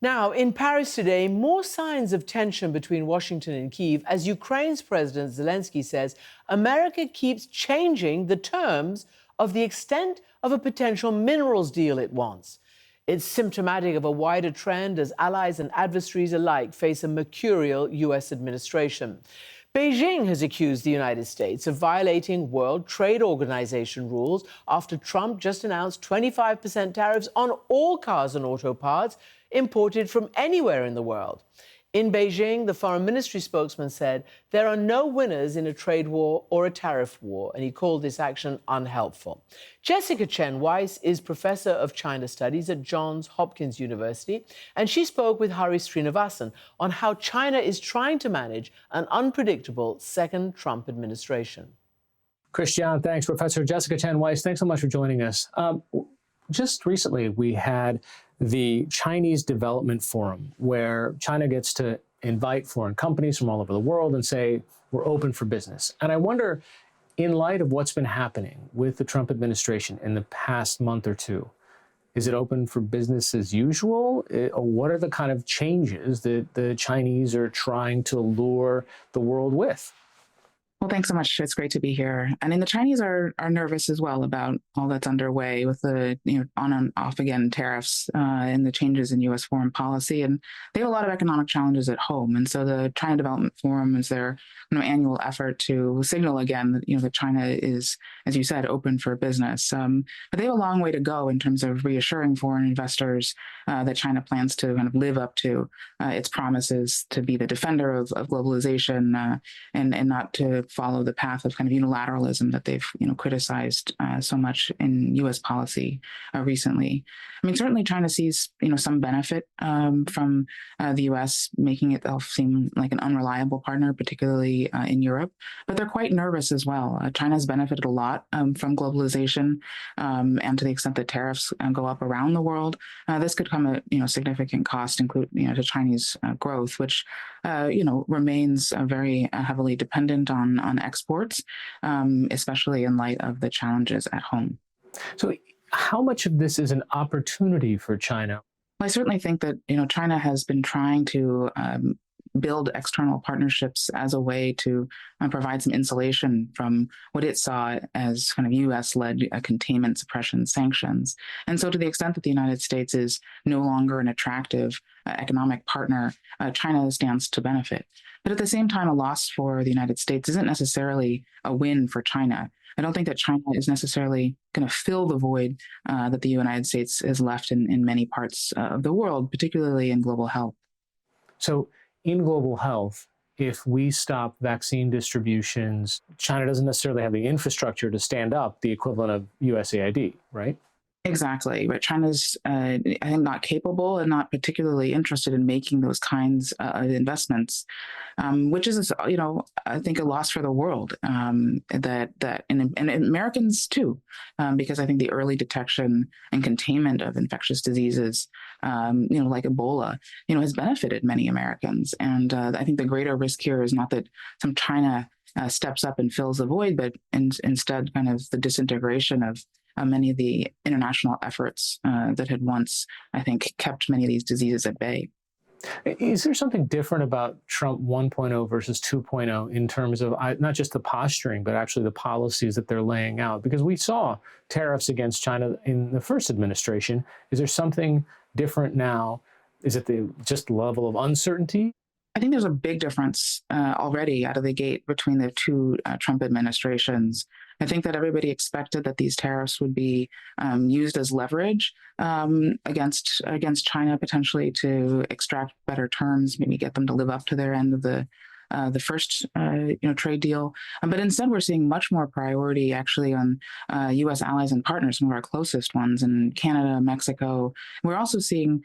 Now, in Paris today, more signs of tension between Washington and Kyiv as Ukraine's President Zelensky says America keeps changing the terms of the extent of a potential minerals deal it wants. It's symptomatic of a wider trend as allies and adversaries alike face a mercurial US administration. Beijing has accused the United States of violating World Trade Organization rules after Trump just announced 25% tariffs on all cars and auto parts imported from anywhere in the world. In Beijing, the foreign ministry spokesman said there are no winners in a trade war or a tariff war, and he called this action unhelpful. Jessica Chen Weiss is professor of China Studies at Johns Hopkins University, and she spoke with Hari Srinivasan on how China is trying to manage an unpredictable second Trump administration. Christian, thanks. Professor Jessica Chen Weiss, thanks so much for joining us. Just recently, we had the Chinese Development Forum, where China gets to invite foreign companies from all over the world and say, we're open for business. And I wonder, in light of what's been happening with the Trump administration in the past month or two, is it open for business as usual? Or what are the kind of changes that the Chinese are trying to lure the world with? Well, thanks so much. It's great to be here. I mean, the Chinese are nervous as well about all that's underway with the on and off again tariffs and the changes in U.S. foreign policy, and they have a lot of economic challenges at home. And so the China Development Forum is their annual effort to signal again that that China is, as you said, open for business. But they have a long way to go in terms of reassuring foreign investors that China plans to kind of live up to its promises to be the defender of globalization and not to follow the path of kind of unilateralism that they've criticized so much in U.S. policy recently. I mean, certainly China sees some benefit from the U.S. making itself seem like an unreliable partner, particularly in Europe, but they're quite nervous as well. China's benefited a lot from globalization, and to the extent that tariffs go up around the world, this could come at significant cost, including to Chinese growth, which remains very heavily dependent on exports, especially in light of the challenges at home. So how much of this is an opportunity for China? I certainly think that China has been trying to build external partnerships as a way to provide some insulation from what it saw as kind of U.S.-led containment, suppression, sanctions. And so to the extent that the United States is no longer an attractive economic partner, China stands to benefit. But at the same time, a loss for the United States isn't necessarily a win for China. I don't think that China is necessarily going to fill the void that the United States has left in many parts of the world, particularly in global health. So in global health, if we stop vaccine distributions, China doesn't necessarily have the infrastructure to stand up the equivalent of USAID, right? Exactly, but China's, I think, not capable and not particularly interested in making those kinds of investments, which is, I think, a loss for the world. And Americans too, because I think the early detection and containment of infectious diseases, like Ebola, has benefited many Americans. And I think the greater risk here is not that some China steps up and fills the void, but instead, kind of the disintegration of many of the international efforts that had once, I think, kept many of these diseases at bay. Is there something different about Trump 1.0 versus 2.0 in terms of not just the posturing, but actually the policies that they're laying out? Because we saw tariffs against China in the first administration. Is there something different now? Is it just the level of uncertainty? I think there's a big difference already out of the gate between the two Trump administrations. I think that everybody expected that these tariffs would be used as leverage against China, potentially to extract better terms, maybe get them to live up to their end of the first trade deal. But instead, we're seeing much more priority actually on U.S. allies and partners, some of our closest ones in Canada, Mexico. We're also seeing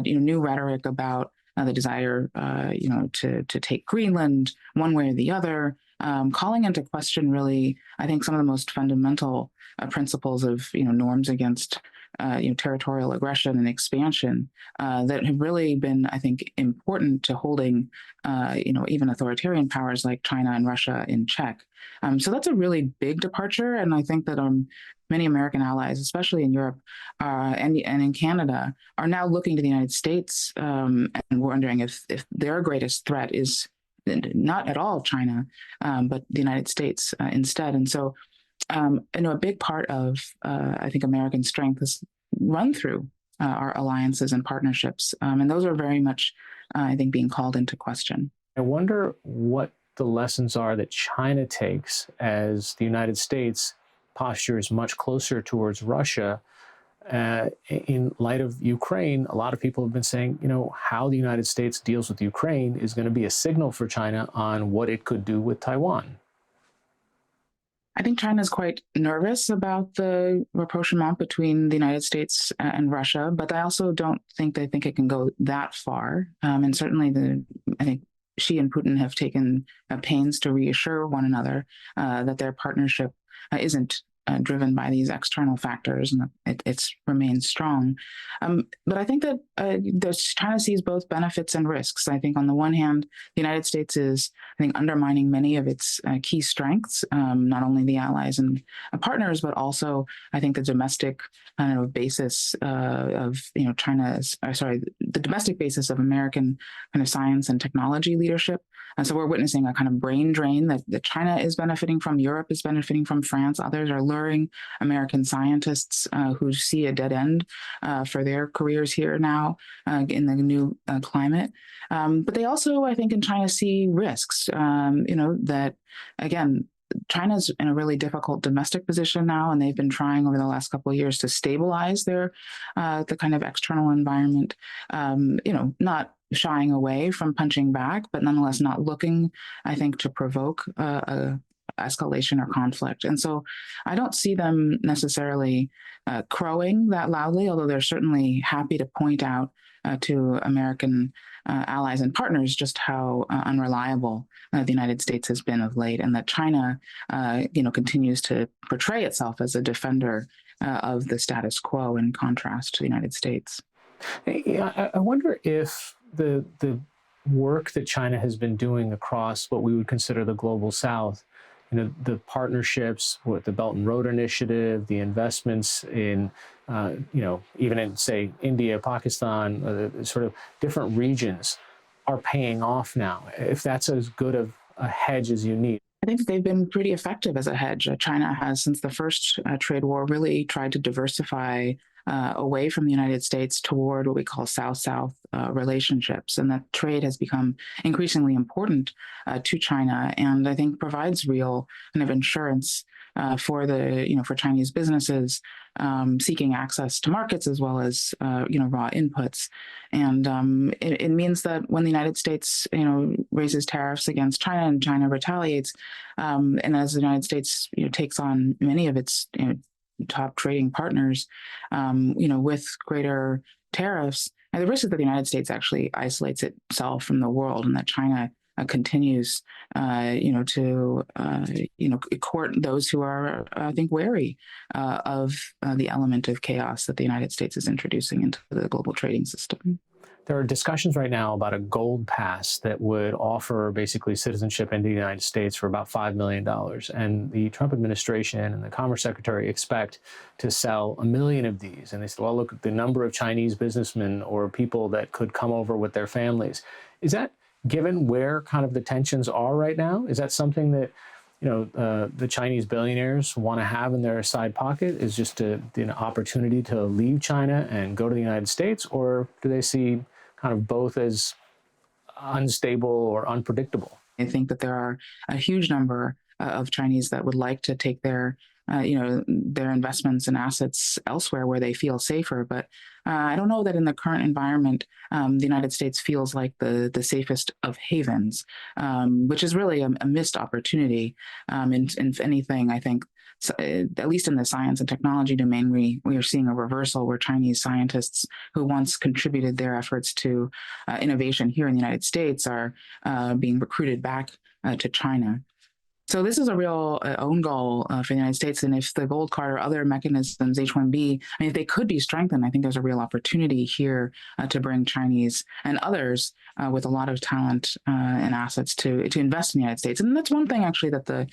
new rhetoric about the desire, to take Greenland one way or the other, calling into question really, I think, some of the most fundamental principles of, norms against territorial aggression and expansion that have really been, I think, important to holding, even authoritarian powers like China and Russia in check. So that's a really big departure, and I think that many American allies, especially in Europe and in Canada, are now looking to the United States and wondering if their greatest threat is not at all China, but the United States instead. And so, a big part of I think American strength is run through our alliances and partnerships, and those are very much, I think, being called into question. I wonder what the lessons are that China takes as the United States postures much closer towards Russia. In light of Ukraine, a lot of people have been saying, how the United States deals with Ukraine is going to be a signal for China on what it could do with Taiwan. I think China is quite nervous about the rapprochement between the United States and Russia, but I also don't think they think it can go that far. And certainly, I think Xi and Putin have taken pains to reassure one another that their partnership isn't driven by these external factors, and it's remains strong. But I think that China sees both benefits and risks. I think on the one hand, the United States is, I think, undermining many of its key strengths, not only the allies and partners, but also I think the domestic basis of the domestic basis of American kind of science and technology leadership. And so we're witnessing a kind of brain drain that China is benefiting from, Europe is benefiting from, France, others are luring American scientists who see a dead end for their careers here now in the new climate. But they also, I think, in China see risks, that, again, China's in a really difficult domestic position now, and they've been trying over the last couple of years to stabilize their the kind of external environment, not shying away from punching back, but nonetheless not looking, I think, to provoke escalation or conflict. And so I don't see them necessarily crowing that loudly, although they're certainly happy to point out to American allies and partners just how unreliable the United States has been of late, and that China, continues to portray itself as a defender of the status quo in contrast to the United States. I wonder if the work that China has been doing across what we would consider the global South, the partnerships with the Belt and Road Initiative, the investments in, even in, say, India, Pakistan, sort of different regions are paying off now, if that's as good of a hedge as you need. I think they've been pretty effective as a hedge. China has, since the first trade war, really tried to diversify away from the United States toward what we call South-South relationships. And that trade has become increasingly important to China, and I think provides real kind of insurance for for Chinese businesses seeking access to markets as well as raw inputs. And it means that when the United States raises tariffs against China and China retaliates, and as the United States takes on many of its top trading partners, with greater tariffs, and the risk is that the United States actually isolates itself from the world, and that China continues, to court those who are, I think, wary of the element of chaos that the United States is introducing into the global trading system. There are discussions right now about a gold pass that would offer basically citizenship in the United States for about $5 million. And the Trump administration and the Commerce Secretary expect to sell 1 million of these. And they said, well, look at the number of Chinese businessmen or people that could come over with their families. Is that, given where kind of the tensions are right now, is that something that the Chinese billionaires want to have in their side pocket, is just the opportunity to leave China and go to the United States? Or do they see kind of both as unstable or unpredictable? I think that there are a huge number of Chinese that would like to take their investments and assets elsewhere where they feel safer. But I don't know that in the current environment, the United States feels like the safest of havens, which is really a missed opportunity. And if anything, I think, at least in the science and technology domain, we are seeing a reversal where Chinese scientists who once contributed their efforts to innovation here in the United States are being recruited back to China. So this is a real own goal for the United States. And if the gold card or other mechanisms, H-1B, I mean, if they could be strengthened, I think there's a real opportunity here to bring Chinese and others with a lot of talent and assets to invest in the United States. And that's one thing actually that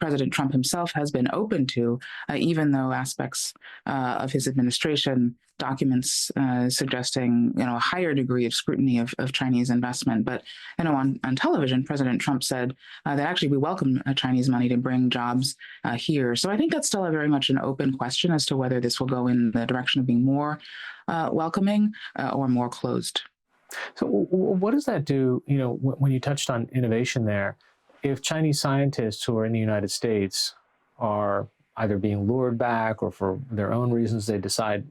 President Trump himself has been open to, even though aspects of his administration documents suggesting a higher degree of scrutiny of Chinese investment. But on television, President Trump said that actually we welcome Chinese money to bring jobs here. So I think that's still a very much an open question as to whether this will go in the direction of being more welcoming or more closed. So what does that do, when you touched on innovation there, if Chinese scientists who are in the United States are either being lured back or for their own reasons, they decide,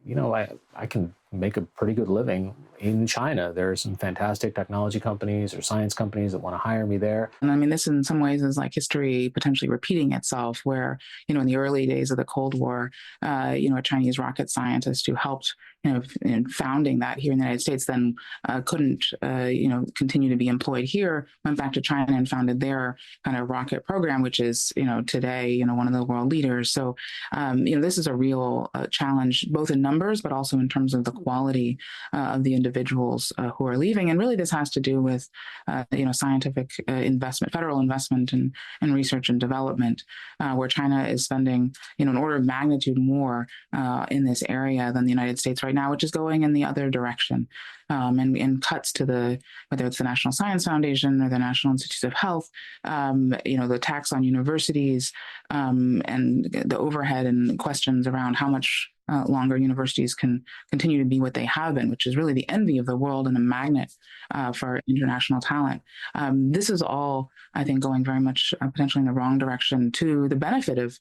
I can make a pretty good living in China. There are some fantastic technology companies or science companies that want to hire me there. And I mean, this in some ways is like history potentially repeating itself, where, in the early days of the Cold War, a Chinese rocket scientist who helped, in founding that here in the United States, then couldn't, continue to be employed here, went back to China and founded their kind of rocket program, which is, today, one of the world leaders. So, this is a real challenge, both in numbers, but also in terms of the quality of the individuals who are leaving. And really, this has to do with, scientific investment, federal investment in research and development, where China is spending, an order of magnitude more in this area than the United States right now, which is going in the other direction. And cuts to whether it's the National Science Foundation or the National Institutes of Health, the tax on universities, and the overhead and questions around how much longer universities can continue to be what they have been, which is really the envy of the world and a magnet for international talent. This is all, I think, going very much potentially in the wrong direction to the benefit of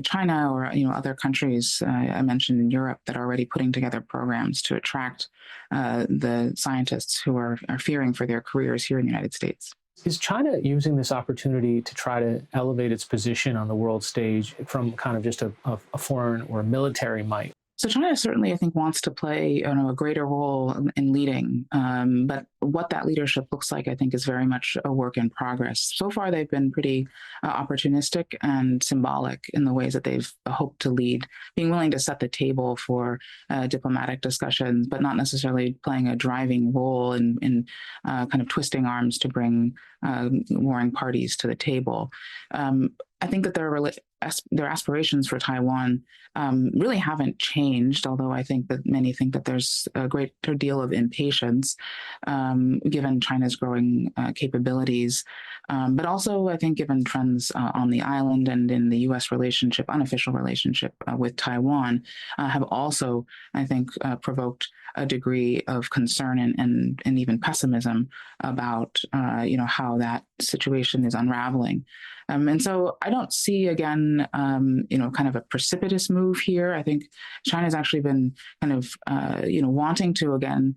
China or other countries I mentioned in Europe that are already putting together programs to attract the scientists who are fearing for their careers here in the United States. Is China using this opportunity to try to elevate its position on the world stage from kind of just a foreign or military might? So China certainly, I think, wants to play a greater role in leading. But what that leadership looks like, I think, is very much a work in progress. So far, they've been pretty opportunistic and symbolic in the ways that they've hoped to lead, being willing to set the table for diplomatic discussions, but not necessarily playing a driving role in kind of twisting arms to bring warring parties to the table. I think that their aspirations for Taiwan really haven't changed, although I think that many think that there's a greater deal of impatience given China's growing capabilities. But also, I think, given trends on the island and in the U.S. relationship, unofficial relationship with Taiwan, have also, I think, provoked a degree of concern and even pessimism about, how that situation is unraveling. And so I don't see, again, kind of a precipitous move here. I think China's actually been kind of, wanting to, again,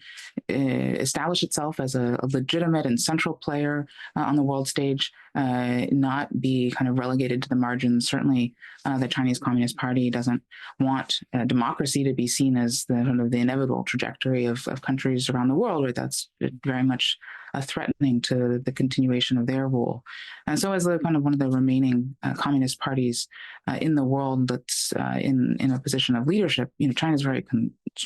establish itself as a legitimate and central player on the world stage, not be kind of relegated to the margins. Certainly, the Chinese Communist Party doesn't want democracy to be seen as the inevitable trajectory of countries around the world, right? That's very much threatening to the continuation of their rule. And so as kind of one of the remaining communist parties in the world that's in a position of leadership, China's very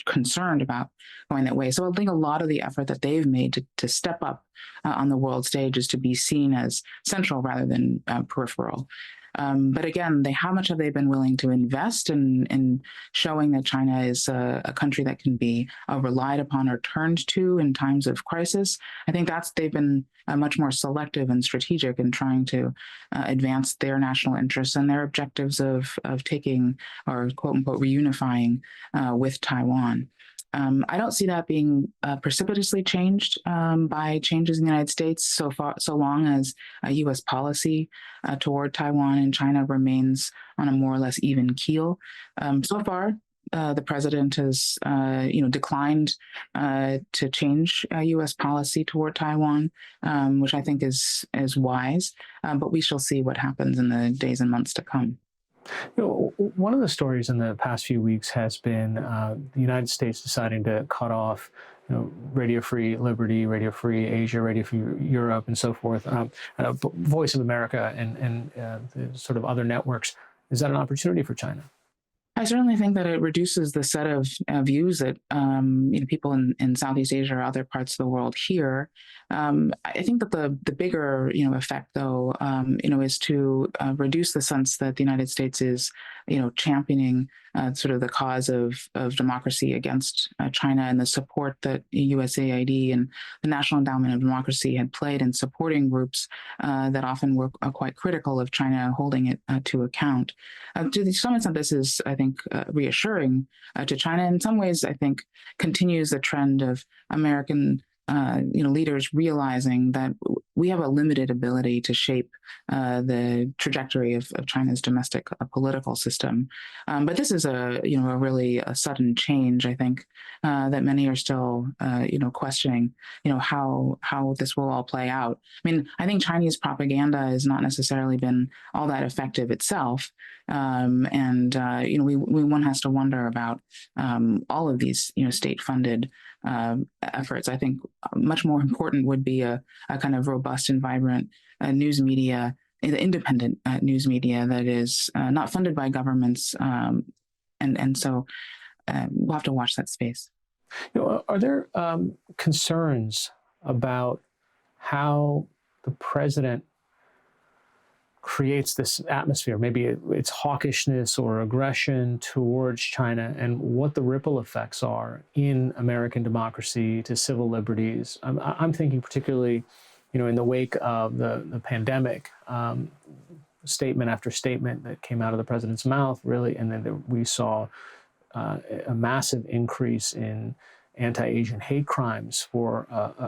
concerned about going that way. So I think a lot of the effort that they've made to step up on the world stage is to be seen as central rather than peripheral. But again, how much have they been willing to invest in showing that China is a country that can be relied upon or turned to in times of crisis? I think they've been much more selective and strategic in trying to advance their national interests and their objectives of taking or quote unquote reunifying with Taiwan. I don't see that being precipitously changed by changes in the United States so long as U.S. policy toward Taiwan and China remains on a more or less even keel. So far, the president has, declined to change U.S. policy toward Taiwan, which I think is wise. But we shall see what happens in the days and months to come. One of the stories in the past few weeks has been the United States deciding to cut off, Radio Free Liberty, Radio Free Asia, Radio Free Europe, and so forth, Voice of America, and the sort of other networks. Is that an opportunity for China? I certainly think that it reduces the set of views that people in Southeast Asia or other parts of the world hear. I think that the bigger effect, though, is to reduce the sense that the United States is championing sort of the cause of democracy against China, and the support that USAID and the National Endowment of Democracy had played in supporting groups that often were quite critical of China holding it to account. To some extent, this is, I think, reassuring to China. In some ways, I think, continues the trend of American leaders realizing that we have a limited ability to shape the trajectory of China's domestic political system. But this is a really sudden change, I think, that many are still questioning, how this will all play out. I mean, I think Chinese propaganda has not necessarily been all that effective itself. One has to wonder about all of these, state-funded efforts. I think much more important would be a kind of robust and vibrant news media, independent news media that is not funded by governments, and so we'll have to watch that space. Are there concerns about how the president creates this atmosphere, maybe it's hawkishness or aggression towards China, and what the ripple effects are in American democracy to civil liberties? I'm thinking particularly, in the wake of the pandemic, statement after statement that came out of the president's mouth, really, and then we saw a massive increase in anti-Asian hate crimes for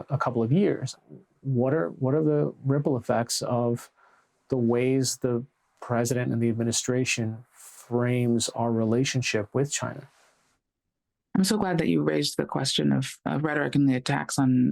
a couple of years. What are the ripple effects of the ways the president and the administration frames our relationship with China? I'm so glad that you raised the question of rhetoric and the attacks on,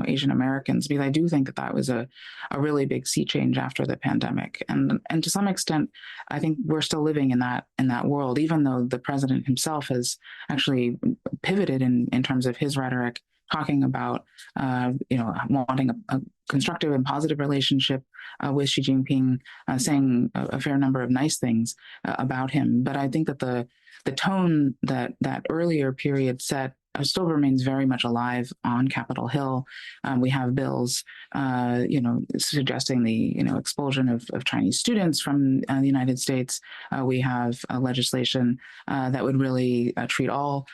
Asian Americans, because I do think that was a really big sea change after the pandemic, and to some extent, I think we're still living in that world, even though the president himself has actually pivoted in terms of his rhetoric, talking about wanting a constructive and positive relationship with Xi Jinping, saying a fair number of nice things about him. But I think that the tone that earlier period set still remains very much alive on Capitol Hill. We have bills, suggesting the expulsion of Chinese students from the United States. We have legislation that would really treat all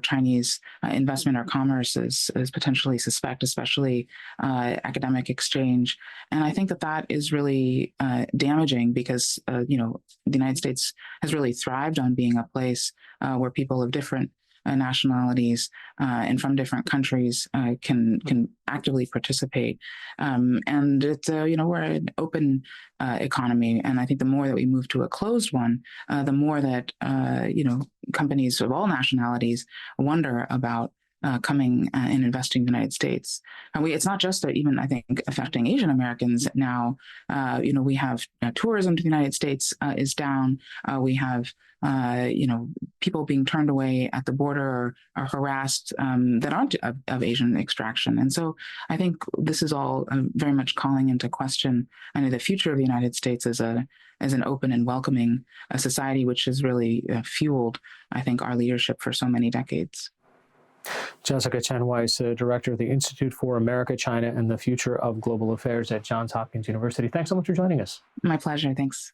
Chinese investment or commerce as potentially suspect, especially academic exchange. And I think that is really damaging, because the United States has really thrived on being a place where people of different nationalities and from different countries can actively participate, and it's we're an open economy, and I think the more that we move to a closed one, the more that companies of all nationalities wonder about coming and investing in the United States. It's not just even, I think, affecting Asian Americans now. We have tourism to the United States is down. We have people being turned away at the border or harassed that aren't of Asian extraction. And so I think this is all very much calling into question the future of the United States as an open and welcoming society, which has really fueled, I think, our leadership for so many decades. Jessica Chen Weiss, Director of the Institute for America, China, and the Future of Global Affairs at Johns Hopkins University. Thanks so much for joining us. My pleasure. Thanks.